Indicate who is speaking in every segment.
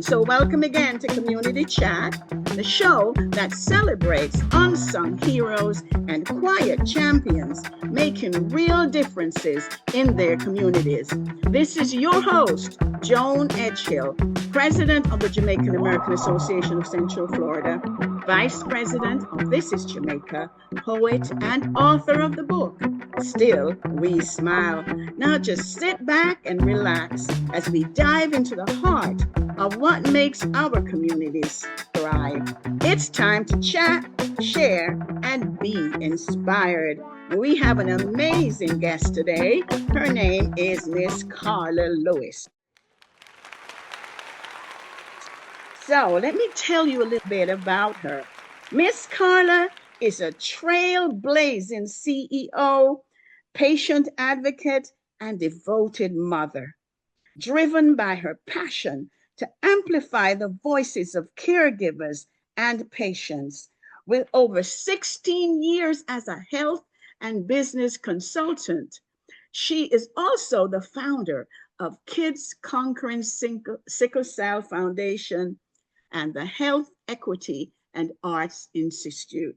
Speaker 1: So, welcome again to Community Chat, the show that celebrates unsung heroes and quiet champions making real differences in their communities. This is your host, Joan Edghill, President of the Jamaican American Association of Central Florida, Vice President of This is Jamaica, poet and author of the book, Still We Smile. Now just sit back and relax as we dive into the heart of what makes our communities thrive. It's time to chat, share, and be inspired. We have an amazing guest today. Her name is Miss Carla Lewis. So let me tell you a little bit about her. Miss Carla is a trailblazing CEO, patient advocate, and devoted mother, driven by her passion to amplify the voices of caregivers and patients. With over 16 years as a health and business consultant, she is also the founder of Kids Conquering Sickle Cell Foundation and the Health Equity and Arts Institute.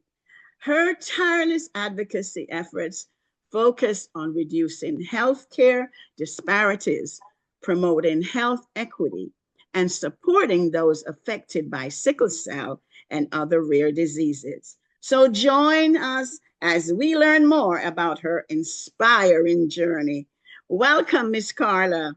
Speaker 1: Her tireless advocacy efforts focus on reducing healthcare disparities, promoting health equity, and supporting those affected by sickle cell and other rare diseases. So join us as we learn more about her inspiring journey. Welcome, Miss Carla.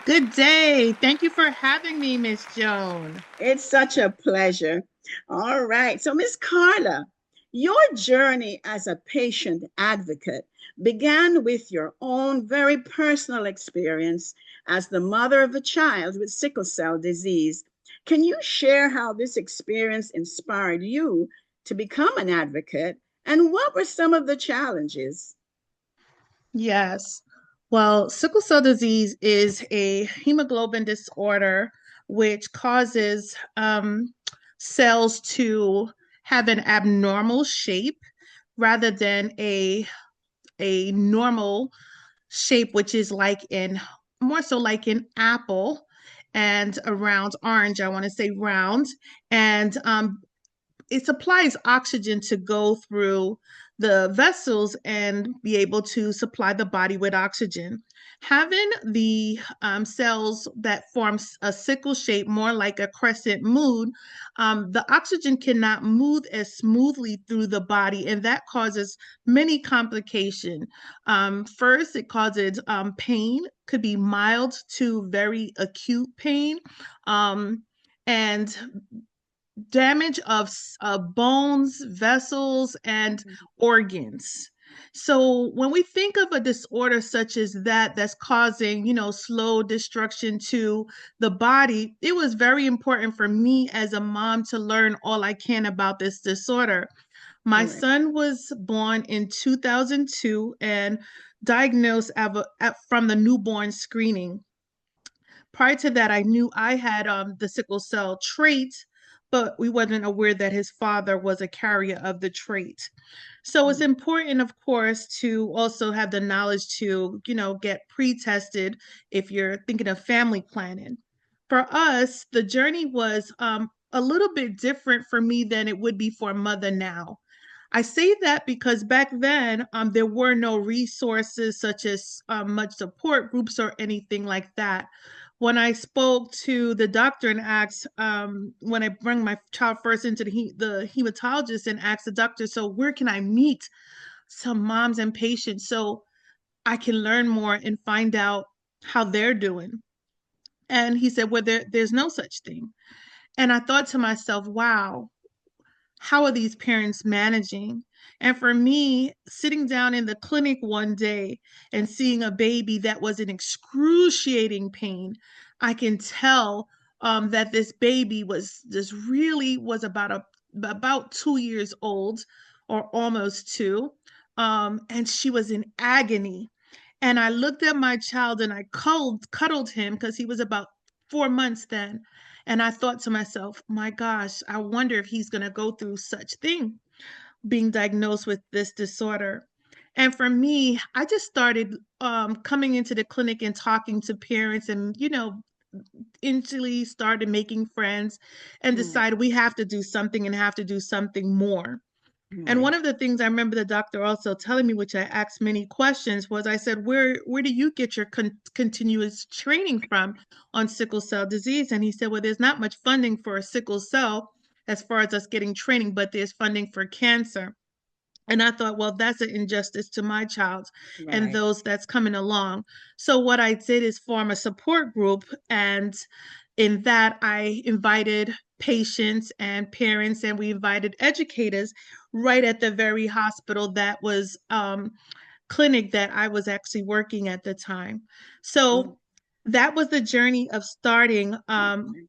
Speaker 2: Good day. Thank you for having me, Miss Joan.
Speaker 1: It's such a pleasure. All right. So, Miss Carla, your journey as a patient advocate began with your own very personal experience as the mother of a child with sickle cell disease. Can you share how this experience inspired you to become an advocate, and what were some of the challenges?
Speaker 2: Yes. Well, sickle cell disease is a hemoglobin disorder which causes cells to have an abnormal shape rather than a normal shape, which is like in more so like an apple and a round orange. I want to say round, and it supplies oxygen to go through the vessels and be able to supply the body with oxygen. Having the cells that forms a sickle shape, more like a crescent moon, the oxygen cannot move as smoothly through the body, and that causes many complications. First, it causes pain, could be mild to very acute pain. And damage of bones, vessels, and organs. So when we think of a disorder such as that, that's causing, slow destruction to the body, it was very important for me as a mom to learn all I can about this disorder. My
Speaker 1: Correct.
Speaker 2: son was born in 2002 and diagnosed from the newborn screening. Prior to that, I knew I had the sickle cell trait, but we wasn't aware that his father was a carrier of the trait. So it's important, of course, to also have the knowledge to, get pre-tested if you're thinking of family planning. For us, the journey was a little bit different for me than it would be for a mother now. I say that because back then there were no resources such as much support groups or anything like that. When I spoke to the doctor and asked, when I bring my child first into the hematologist and asked the doctor, so where can I meet some moms and patients so I can learn more and find out how they're doing? And he said, well, there's no such thing. And I thought to myself, wow, how are these parents managing? And for me, sitting down in the clinic one day and seeing a baby that was in excruciating pain, I can tell that this baby was just really was about 2 years old or almost two. And she was in agony. And I looked at my child and I cuddled him because he was about 4 months then. And I thought to myself, my gosh, I wonder if he's going to go through such thing, being diagnosed with this disorder. And for me, I just started coming into the clinic and talking to parents and, instantly started making friends and
Speaker 1: Right,
Speaker 2: decided we have to do something and have to do something more. And
Speaker 1: right,
Speaker 2: one of the things I remember the doctor also telling me, which I asked many questions, was I said, where do you get your continuous training from on sickle cell disease? And he said, well, there's not much funding for sickle cell as far as us getting training, but there's funding for cancer. And I thought, well, that's an injustice to my child and
Speaker 1: right.
Speaker 2: those that's coming along. So what I did is form a support group. And in that, I invited patients and parents, and we invited educators right at the very hospital that was clinic that I was actually working at the time.
Speaker 1: Oh,
Speaker 2: So that was the journey of starting
Speaker 1: okay.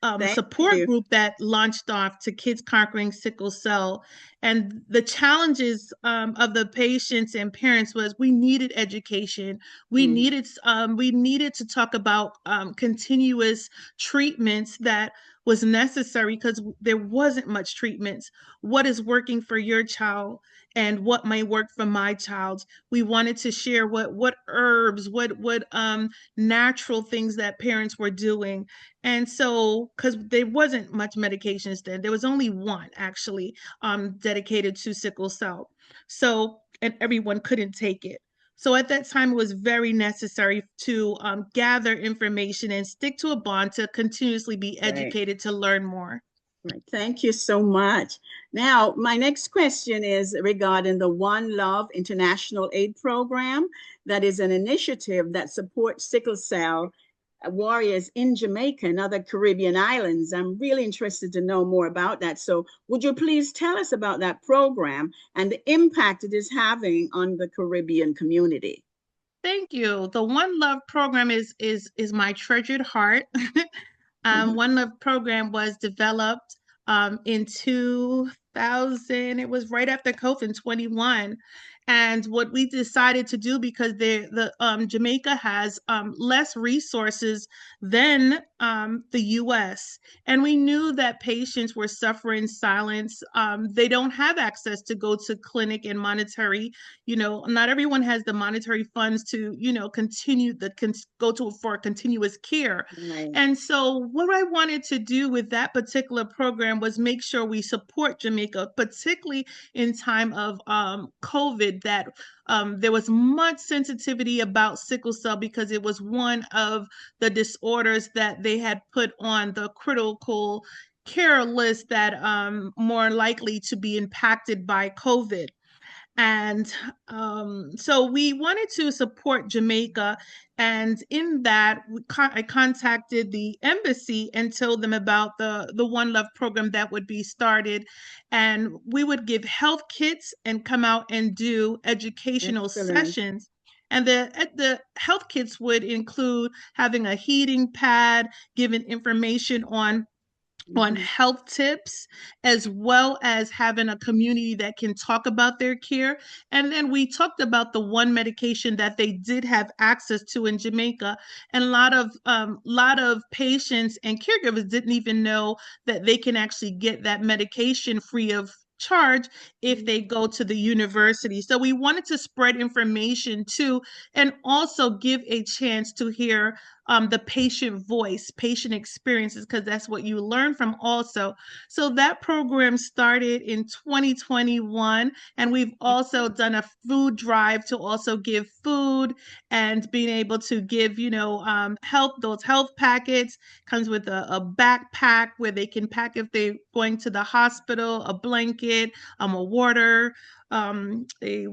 Speaker 1: Thank
Speaker 2: support
Speaker 1: you.
Speaker 2: group that launched off to Kids Conquering Sickle Cell. And the challenges of the patients and parents was we needed education.
Speaker 1: Mm,
Speaker 2: We needed to talk about continuous treatments that was necessary because there wasn't much treatments. What is working for your child and what might work for my child? We wanted to share what herbs, what natural things that parents were doing. And so, because there wasn't much medications then, there was only one actually dedicated to sickle cell. So, and everyone couldn't take it. So at that time, it was very necessary to gather information and stick to a bond to continuously be
Speaker 1: right.
Speaker 2: educated to learn more.
Speaker 1: Right. Thank you so much. Now, my next question is regarding the One Love International Aid Program. That is an initiative that supports sickle cell warriors in Jamaica and other Caribbean islands. I'm really interested to know more about that. So, would you please tell us about that program and the impact it is having on the Caribbean community?
Speaker 2: Thank you. The One Love program is my treasured heart.
Speaker 1: Mhm.
Speaker 2: One Love program was developed in 2000. It was right after COVID 21. And what we decided to do because the Jamaica has less resources than the U.S. And we knew that patients were suffering silence. They don't have access to go to clinic and monetary. Not everyone has the monetary funds to continue go to for continuous care.
Speaker 1: Right.
Speaker 2: And so, what I wanted to do with that particular program was make sure we support Jamaica, particularly in time of COVID. That there was much sensitivity about sickle cell because it was one of the disorders that they had put on the critical care list that more likely to be impacted by COVID. And so we wanted to support Jamaica. And in that, I contacted the embassy and told them about the One Love program that would be started. And we would give health kits and come out and do educational
Speaker 1: Excellent.
Speaker 2: sessions. And the health kits would include having a heating pad, giving information on
Speaker 1: Mhm.
Speaker 2: health tips, as well as having a community that can talk about their care. And then we talked about the one medication that they did have access to in Jamaica. And a lot of patients and caregivers didn't even know that they can actually get that medication free of charge if they go to the university. So we wanted to spread information too, and also give a chance to hear the patient voice, patient experiences, because that's what you learn from also. So that program started in 2021, and we've also
Speaker 1: Excellent.
Speaker 2: done a food drive to also give food and being able to give, health, those health packets comes with a backpack where they can pack if they're going to the hospital, a blanket, a water, a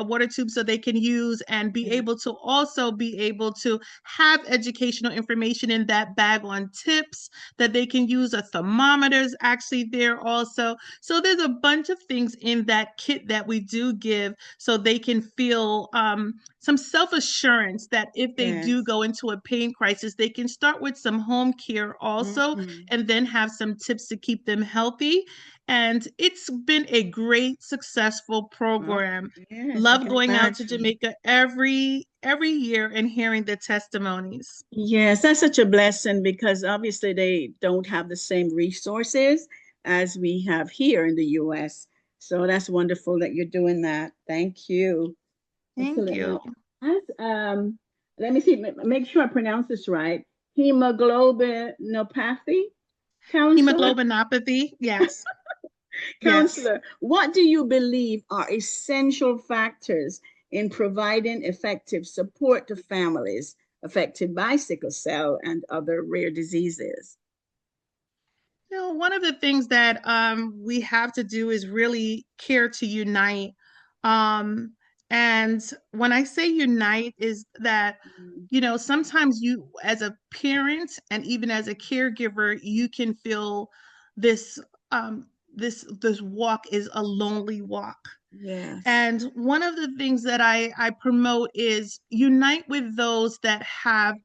Speaker 2: water tube so they can use and be
Speaker 1: Yeah.
Speaker 2: able to also be able to have educational information in that bag on tips that they can use. A thermometer is actually there also. So there's a bunch of things in that kit that we do give so they can feel some self-assurance that if they do
Speaker 1: Yes.
Speaker 2: go into a pain crisis, they can start with some home care also
Speaker 1: Mhm.
Speaker 2: and then have some tips to keep them healthy. And it's been a great, successful
Speaker 1: Oh,
Speaker 2: program.
Speaker 1: yes, I
Speaker 2: Love
Speaker 1: can
Speaker 2: going out to
Speaker 1: imagine.
Speaker 2: Jamaica every year and hearing the testimonies.
Speaker 1: Yes, that's such a blessing because obviously they don't have the same resources as we have here in the US. So that's wonderful that you're doing that. Thank you.
Speaker 2: Thank
Speaker 1: Excellent.
Speaker 2: you.
Speaker 1: Now, as let me see, make sure I pronounce this right. Hemoglobinopathy, counselor.
Speaker 2: Hemoglobinopathy. Yes. Yes.
Speaker 1: Counselor, what do you believe are essential factors in providing effective support to families affected by sickle cell and other rare diseases?
Speaker 2: One of the things that we have to do is really care to unite. Um, and when I say unite, is that,
Speaker 1: Mm,
Speaker 2: sometimes you, as a parent and even as a caregiver, you can feel this this walk is a lonely walk.
Speaker 1: yes,
Speaker 2: And one of the things that I promote is unite with those that have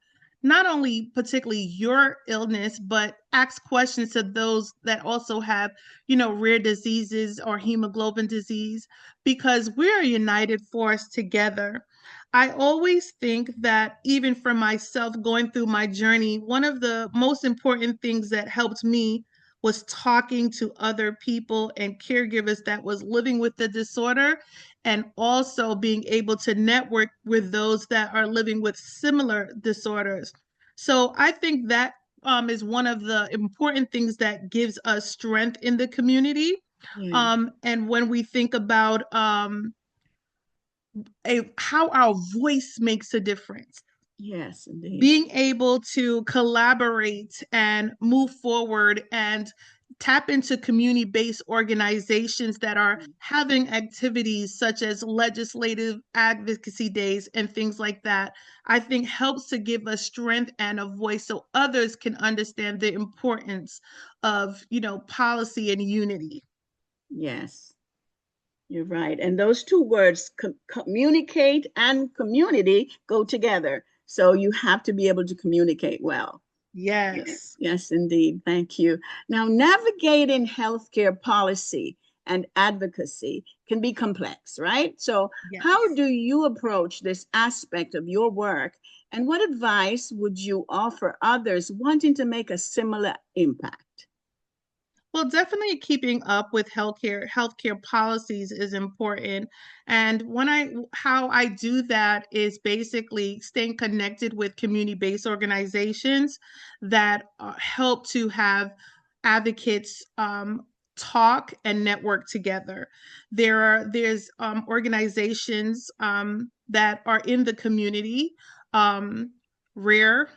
Speaker 2: not only particularly your illness, but ask questions to those that also have, rare diseases or hemoglobin disease, because we're a united force together. I always think that even for myself going through my journey, one of the most important things that helped me was talking to other people and caregivers that was living with the disorder, and also being able to network with those that are living with similar disorders. So I think that is one of the important things that gives us strength in the community.
Speaker 1: yes,
Speaker 2: And when we think about how our voice makes a difference,
Speaker 1: yes, indeed.
Speaker 2: being able to collaborate and move forward and tap into community-based organizations that are having activities such as legislative advocacy days and things like that, I think helps to give us strength and a voice so others can understand the importance of, policy and unity.
Speaker 1: Yes, you're right. And those two words, communicate and community, go together. So you have to be able to communicate well. Yes,
Speaker 2: Yes.
Speaker 1: yes, indeed. Thank you. Now, navigating healthcare policy and advocacy can be complex, right? So, how
Speaker 2: Yes.
Speaker 1: do you approach this aspect of your work? And what advice would you offer others wanting to make a similar impact?
Speaker 2: Well, definitely keeping up with healthcare policies is important. And how I do that is basically staying connected with community-based organizations that help to have advocates talk and network together. There's organizations that are in the community, um, rare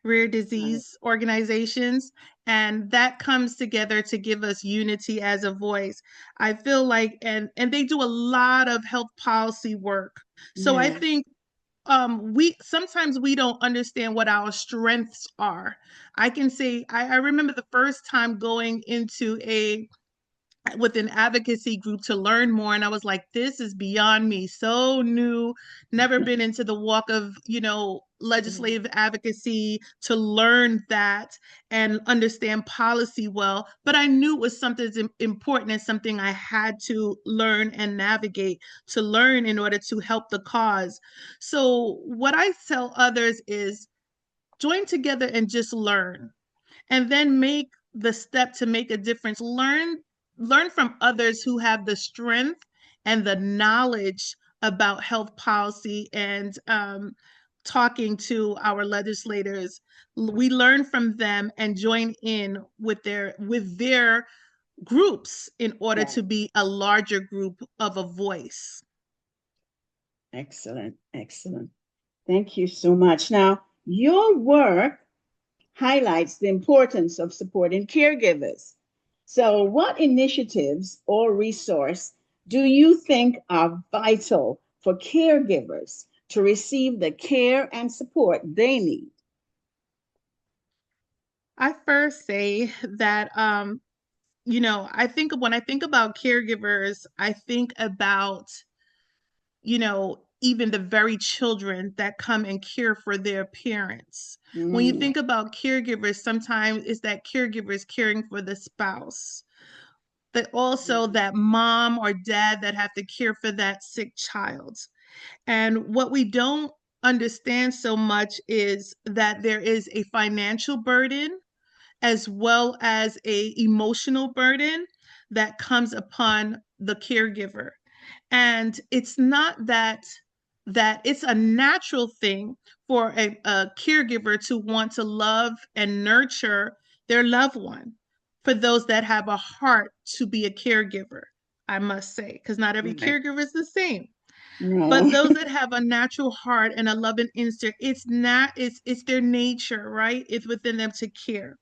Speaker 2: rare
Speaker 1: Right.
Speaker 2: disease organizations, and that comes together to give us unity as a voice. I feel like, and they do a lot of health policy work. So I
Speaker 1: Yeah.
Speaker 2: think we sometimes we don't understand what our strengths are. I can say I remember the first time going into a with an advocacy group to learn more, and I was like, this is beyond me, so new, never been into the walk of, legislative advocacy to learn that and understand policy well, but I knew it was something important and something I had to learn and navigate to learn in order to help the cause. So what I tell others is join together and just learn, and then make the step to make a difference. Learn from others who have the strength and the knowledge about health policy, and talking to our legislators. We learn from them and join in with their groups in order
Speaker 1: Yeah.
Speaker 2: to be a larger group of a voice.
Speaker 1: Excellent. Excellent. Thank you so much. Now, your work highlights the importance of supporting caregivers. So, what initiatives or resource do you think are vital for caregivers to receive the care and support they need?
Speaker 2: I first say that I think when I think about caregivers, I think about, even the very children that come and care for their parents. When you
Speaker 1: Mm,
Speaker 2: think about caregivers, sometimes it's that caregivers caring for the spouse, but also that mom or dad that have to care for that sick child. And what we don't understand so much is that there is a financial burden as well as a emotional burden that comes upon the caregiver. And it's not that it's a natural thing for a caregiver to want to love and nurture their loved one, for those that have a heart to be a caregiver, I must say, because not every
Speaker 1: Right.
Speaker 2: caregiver is the same.
Speaker 1: No.
Speaker 2: But those that have a natural heart and a love and instinct, it's their nature, right? It's within them to care.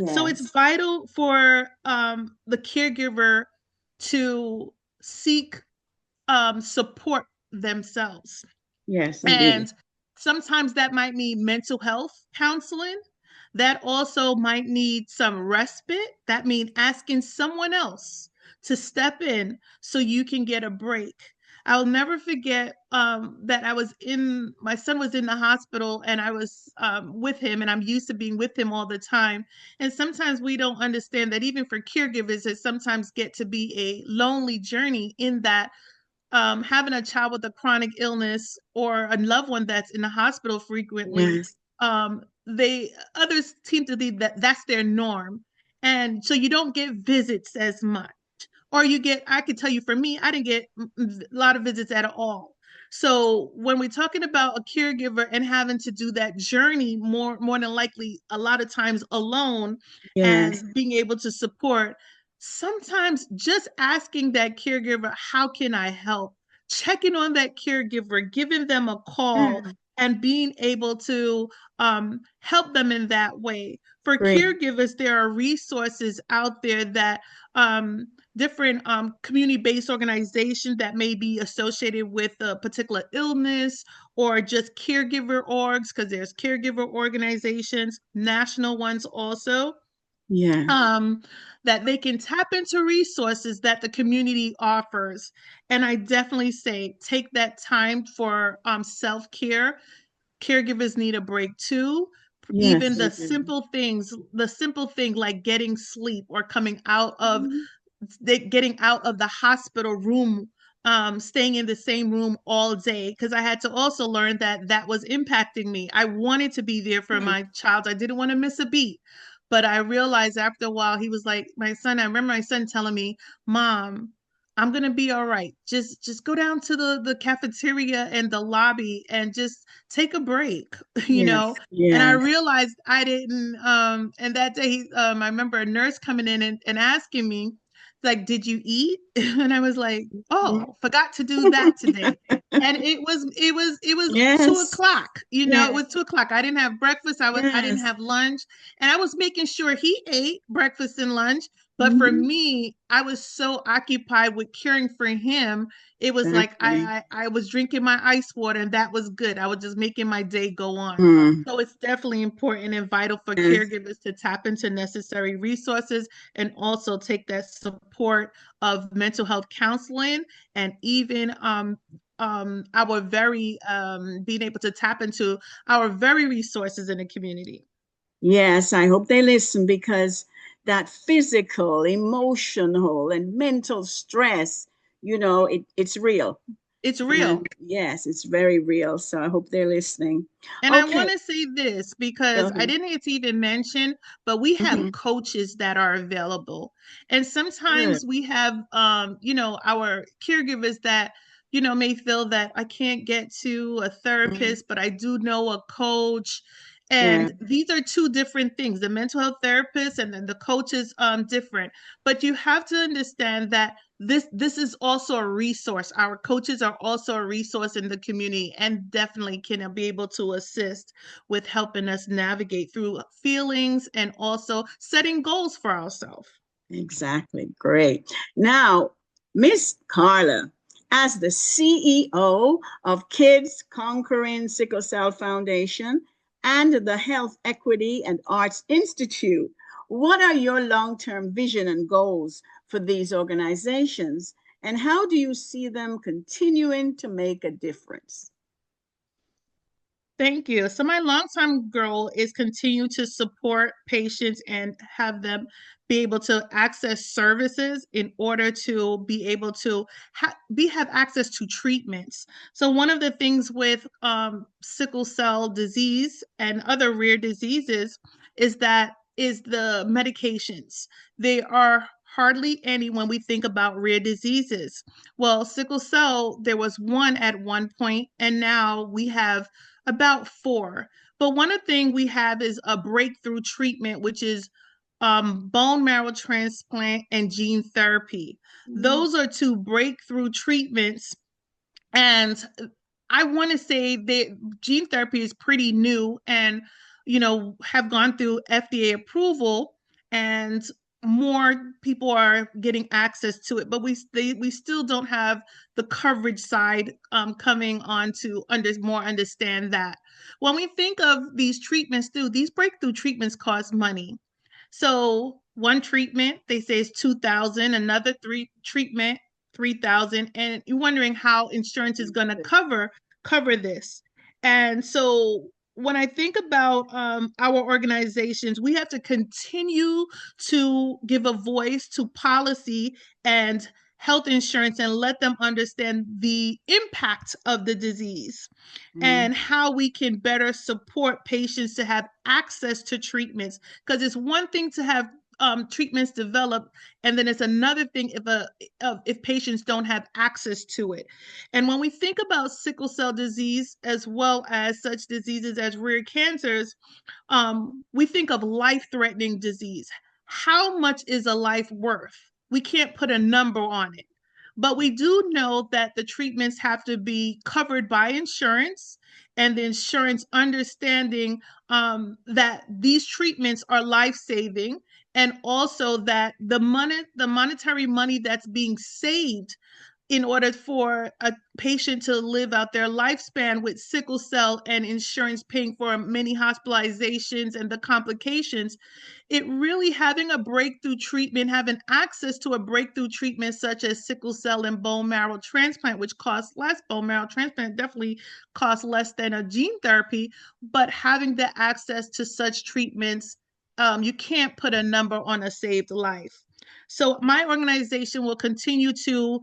Speaker 2: So it's
Speaker 1: Yes.
Speaker 2: vital for the caregiver to seek support themselves.
Speaker 1: Yes, indeed.
Speaker 2: And sometimes that might mean mental health counseling. That also might need some respite. That means asking someone else to step in so you can get a break. I'll never forget that my son was in the hospital, and I was with him, and I'm used to being with him all the time. And sometimes we don't understand that even for caregivers, it sometimes get to be a lonely journey, in that having a child with a chronic illness or a loved one that's in the hospital frequently,
Speaker 1: Yes.
Speaker 2: they others seem to be that's their norm, and so you don't get visits as much, or you get, I could tell you, for me, I didn't get a lot of visits at all. So when we're talking about a caregiver and having to do that journey, more than likely a lot of times alone,
Speaker 1: Yes.
Speaker 2: and being able to support, sometimes just asking that caregiver, how can I help, checking on that caregiver, giving them a call,
Speaker 1: Mm.
Speaker 2: and being able to help them in that way. For
Speaker 1: Great.
Speaker 2: caregivers, there are resources out there that different community-based organizations that may be associated with a particular illness, or just caregiver orgs, because there's caregiver organizations, national ones also,
Speaker 1: Yes.
Speaker 2: um, that they can tap into resources that the community offers. And I definitely say take that time for self-care. Caregivers need a break too.
Speaker 1: Yes,
Speaker 2: Even
Speaker 1: they do.
Speaker 2: the simple thing like getting sleep, or coming out of
Speaker 1: Mhm.
Speaker 2: getting out of the hospital room, staying in the same room all day, because I had to also learn that that was impacting me. I wanted to be there for
Speaker 1: Mm.
Speaker 2: my child. I didn't want to miss a beat. But I realized after a while, he was like, my son, I remember my son telling me, Mom, I'm gonna be all right. Just go down to the cafeteria and the lobby and just take a break, you know.
Speaker 1: Yes.
Speaker 2: And I
Speaker 1: Yes.
Speaker 2: realized I didn't and that day I remember a nurse coming in and asking me, like, did you eat? And I was like,
Speaker 1: Mhm.
Speaker 2: oh, forgot to do that today. And it was two
Speaker 1: Yes.
Speaker 2: o'clock. You know, it
Speaker 1: Yes.
Speaker 2: was 2 o'clock. I didn't have breakfast. I didn't
Speaker 1: Yes.
Speaker 2: have lunch, and I was making sure he ate breakfast and lunch. But for
Speaker 1: Mhm.
Speaker 2: me, I was so occupied with caring for him. It was like
Speaker 1: Exactly.
Speaker 2: I was drinking my ice water, and that was good. I was just making my day go on.
Speaker 1: Mm.
Speaker 2: So it's definitely important and vital for
Speaker 1: Yes.
Speaker 2: caregivers to tap into necessary resources, and also take that support of mental health counseling, and even our very being able to tap into our very resources in the community.
Speaker 1: Yes, I hope they listen, because that physical, emotional, and mental stress, it's real.
Speaker 2: It's real.
Speaker 1: And yes, it's very real. So I hope they're listening.
Speaker 2: And I
Speaker 1: Okay.
Speaker 2: want to say this
Speaker 1: Go
Speaker 2: because I
Speaker 1: ahead.
Speaker 2: didn't get to even mention, but we have
Speaker 1: Mhm.
Speaker 2: coaches that are available. And
Speaker 1: Good.
Speaker 2: sometimes we have, our caregivers that, may feel that I can't get to a
Speaker 1: Mhm.
Speaker 2: therapist, but I do know a coach.
Speaker 1: Yeah,
Speaker 2: And these are two different things. The mental health therapist and then the coach is different. But you have to understand that this is also a resource. Our coaches are also a resource in the community, and definitely can be able to assist with helping us navigate through feelings, and also setting goals for ourselves.
Speaker 1: exactly. Great. Now, Miss Carla, as the CEO of Kids Conquering Sickle Cell Foundation and the Health Equity and Arts Institute, what are your long-term vision and goals for these organizations, and how do you see them continuing to make a difference?
Speaker 2: Thank you. So my long-term goal is continue to support patients and have them be able to access services in order to be able to have access to treatments. So one of the things with sickle cell disease and other rare diseases is the medications. They are hardly any when we think about rare diseases. Well, sickle cell, there was one at one point, and now we have about four. But one of the things we have is a breakthrough treatment, which is bone marrow transplant and gene therapy.
Speaker 1: Mm.
Speaker 2: Those are two breakthrough treatments, and I want to say that gene therapy is pretty new and, have gone through FDA approval, and more people are getting access to it. But we still don't have the coverage side coming on to more understand that. When we think of these treatments, too, these breakthrough treatments cost money. So one treatment they say is 2,000, another treatment 3,000, and you're wondering how insurance is going to cover this. And so when I think about our organizations, we have to continue to give a voice to policy and health insurance and let them understand the impact of the disease
Speaker 1: Mm.
Speaker 2: and how we can better support patients to have access to treatments, because it's one thing to have treatments developed, and then it's another thing if patients don't have access to it. And when we think about sickle cell disease as well as such diseases as rare cancers, we think of life-threatening disease. How much is a life worth? We can't put a number on it, but we do know that the treatments have to be covered by insurance, and the insurance understanding that these treatments are life-saving, and also that the monetary money that's being saved in order for a patient to live out their lifespan with sickle cell, and insurance paying for many hospitalizations and the complications, it really having a breakthrough treatment, having access to a breakthrough treatment such as sickle cell and bone marrow transplant, which costs less. Bone marrow transplant definitely costs less than a gene therapy, but having the access to such treatments, you can't put a number on a saved life. So my organization will continue to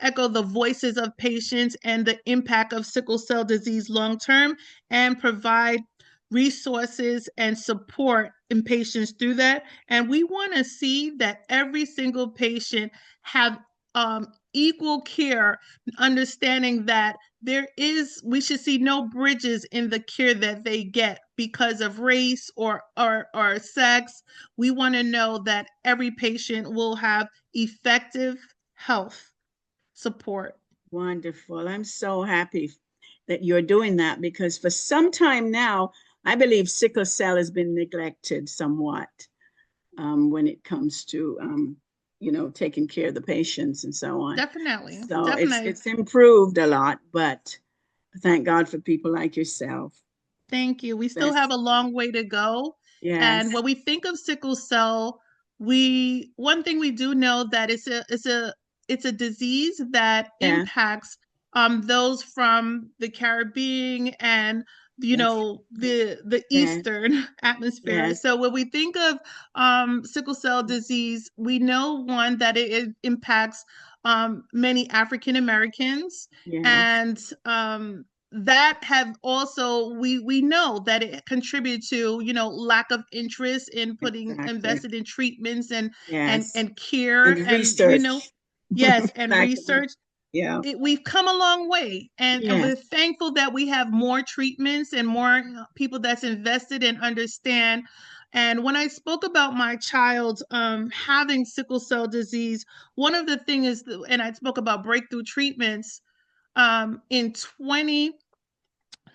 Speaker 2: echo the voices of patients and the impact of sickle cell disease long term, and provide resources and support in patients through that. And we want to see that every single patient have equal care, understanding that we should see no bridges in the care that they get because of race or sex. We want to know that every patient will have effective health support.
Speaker 1: Wonderful. I'm so happy that you're doing that, because for some time now, I believe sickle cell has been neglected somewhat when it comes to, taking care of the patients and so on.
Speaker 2: Definitely,
Speaker 1: So
Speaker 2: definitely.
Speaker 1: it's improved a lot, but thank God for people like yourself.
Speaker 2: Thank you. We still have
Speaker 1: Best.
Speaker 2: a long way to go. And
Speaker 1: Yes.
Speaker 2: when we think of sickle cell, we one thing we do know that it's a disease that
Speaker 1: Yeah.
Speaker 2: impacts those from the Caribbean and
Speaker 1: That's
Speaker 2: the
Speaker 1: yes.
Speaker 2: eastern atmosphere.
Speaker 1: Yes.
Speaker 2: So when we think of sickle cell disease, we know one that it impacts many African Americans,
Speaker 1: Yes.
Speaker 2: and that have also we know that it contributes to lack of interest in putting
Speaker 1: Exactly.
Speaker 2: invested in treatments and and
Speaker 1: Yes.
Speaker 2: and care,
Speaker 1: And
Speaker 2: and
Speaker 1: research.
Speaker 2: yes, and
Speaker 1: Exactly.
Speaker 2: research.
Speaker 1: Yeah.
Speaker 2: We've come a long way, and we're
Speaker 1: Yes.
Speaker 2: thankful that we have more treatments and more people that's invested and understand. And when I spoke about my child having sickle cell disease, one of the things is, and I spoke about breakthrough treatments in 20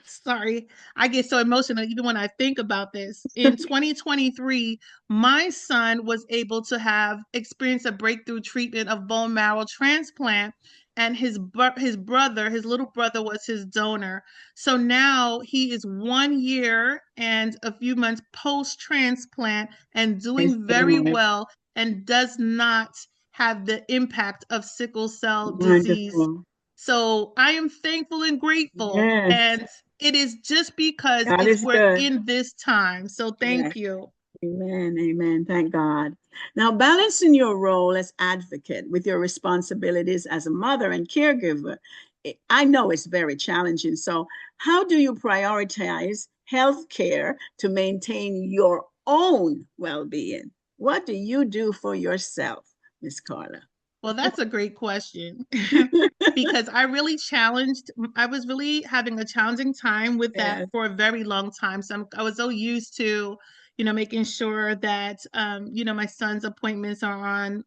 Speaker 2: sorry, I get so emotional even when I think about this. In 2023, my son was able to have experience a breakthrough treatment of bone marrow transplant, and his little brother was his donor. So now he is 1 year and a few months post transplant and
Speaker 1: Praise
Speaker 2: doing
Speaker 1: the
Speaker 2: very
Speaker 1: Lord.
Speaker 2: well, and does not have the impact of sickle cell disease.
Speaker 1: Wonderful.
Speaker 2: So I am thankful and grateful.
Speaker 1: Yes.
Speaker 2: And it is just because
Speaker 1: God is
Speaker 2: we're
Speaker 1: good.
Speaker 2: in this time. So
Speaker 1: Yes.
Speaker 2: thank you.
Speaker 1: Amen. Amen. Thank God. Now, balancing your role as advocate with your responsibilities as a mother and caregiver, I know it's very challenging. So, how do you prioritize health care to maintain your own well being? What do you do for yourself, Miss Carla?
Speaker 2: Well, that's a great question because I was really having a challenging time with that
Speaker 1: Yes,
Speaker 2: for a very long time. So I was so used to, making sure that, my son's appointments are on,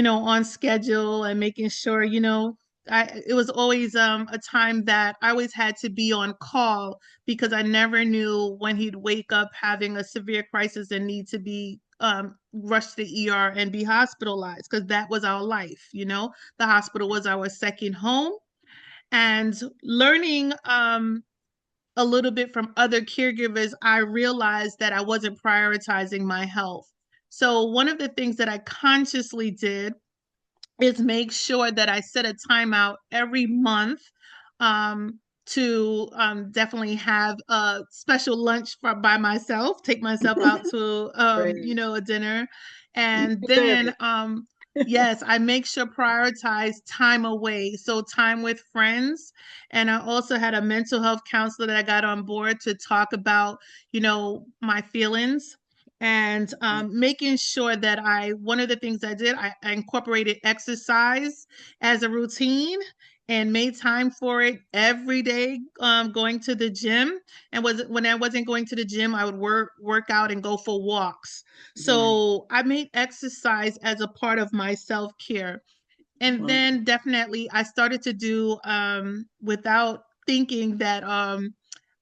Speaker 2: on schedule and making sure, it was always a time that I always had to be on call because I never knew when he'd wake up having a severe crisis and need to be rushed to the ER and be hospitalized because that was our life, The hospital was our second home. And learning a little bit from other caregivers, I realized that I wasn't prioritizing my health. So one of the things that I consciously did is make sure that I set a timeout every month to definitely have a special lunch by myself, take myself out to,
Speaker 1: great.
Speaker 2: a dinner.
Speaker 1: You
Speaker 2: And
Speaker 1: deserve
Speaker 2: then, yes, I make sure prioritize time away. So time with friends. And I also had a mental health counselor that I got on board to talk about, my feelings and
Speaker 1: it.
Speaker 2: making sure that one of the things I did, I incorporated exercise as a routine and made time for it every day, going to the gym. And when I wasn't going to the gym, I would work out and go for walks.
Speaker 1: Right.
Speaker 2: So I made exercise as a part of my self-care. And
Speaker 1: Well,
Speaker 2: then definitely I started to do, without thinking that,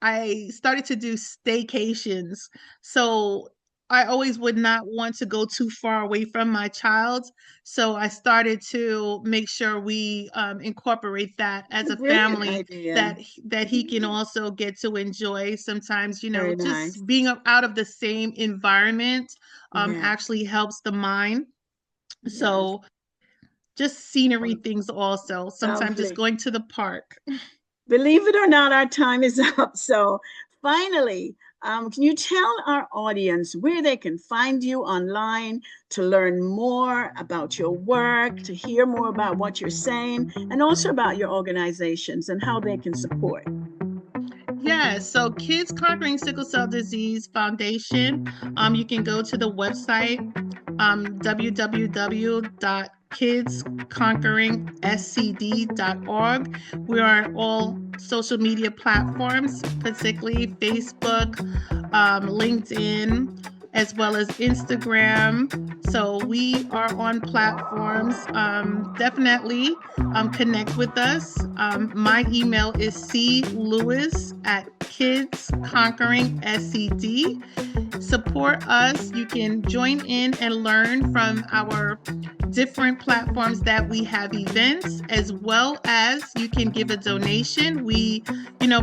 Speaker 2: I started to do staycations. So I always would not want to go too far away from my child. So I started to make sure we incorporate that as
Speaker 1: a
Speaker 2: a
Speaker 1: brilliant
Speaker 2: family
Speaker 1: idea.
Speaker 2: that he can also get to enjoy. Sometimes,
Speaker 1: Very nice.
Speaker 2: just being out of the same environment
Speaker 1: Yeah.
Speaker 2: actually helps the mind.
Speaker 1: Yes.
Speaker 2: So just scenery
Speaker 1: Well,
Speaker 2: things also. Sometimes just
Speaker 1: lovely.
Speaker 2: going to the park.
Speaker 1: Believe it or not, our time is up. So finally, can you tell our audience where they can find you online to learn more about your work, to hear more about what you're saying, and also about your organizations and how they can support?
Speaker 2: Yeah, so Kids Conquering Sickle Cell Disease Foundation, you can go to the website, www.kidsconqueringscd.org. We are on all social media platforms, particularly Facebook, LinkedIn, as well as Instagram. So we are on platforms. Definitely connect with us. My email is clewis@kidsconqueringscd. Support us. You can join in and learn from our different platforms that we have events, as well as you can give a donation. We,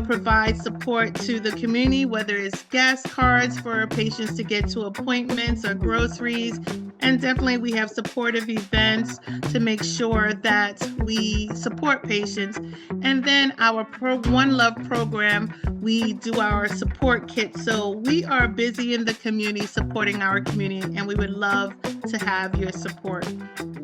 Speaker 2: provide support to the community, whether it's gas cards for patients to get to appointments or groceries. And definitely we have supportive events to make sure that we support patients. And then our One Love program, we do our support kit. So we are busy in the community supporting our community, and we would love to have your support.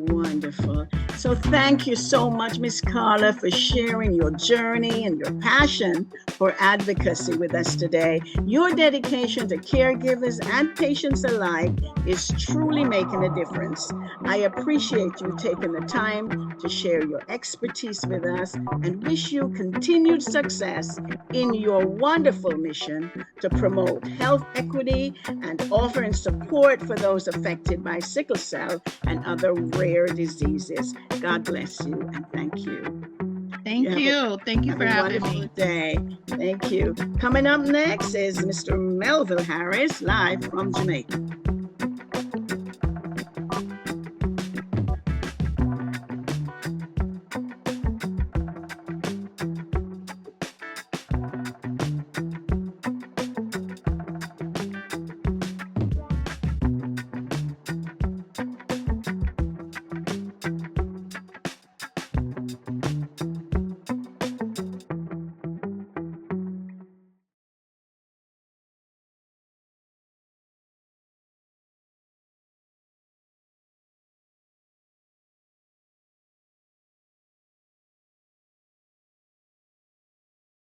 Speaker 1: Wonderful. So thank you so much, Miss Carla, for sharing your journey and your passion for advocacy with us today. Your dedication to caregivers and patients alike is truly making a difference. I appreciate you taking the time to share your expertise with us and wish you continued success in your wonderful mission to promote health equity and offering support for those affected by sickle cell and other rare diseases. God bless you and thank you.
Speaker 2: Thank you. Thank you for having me.
Speaker 1: Day. Thank you. Coming up next is Mr. Melville Harris, live from Jamaica.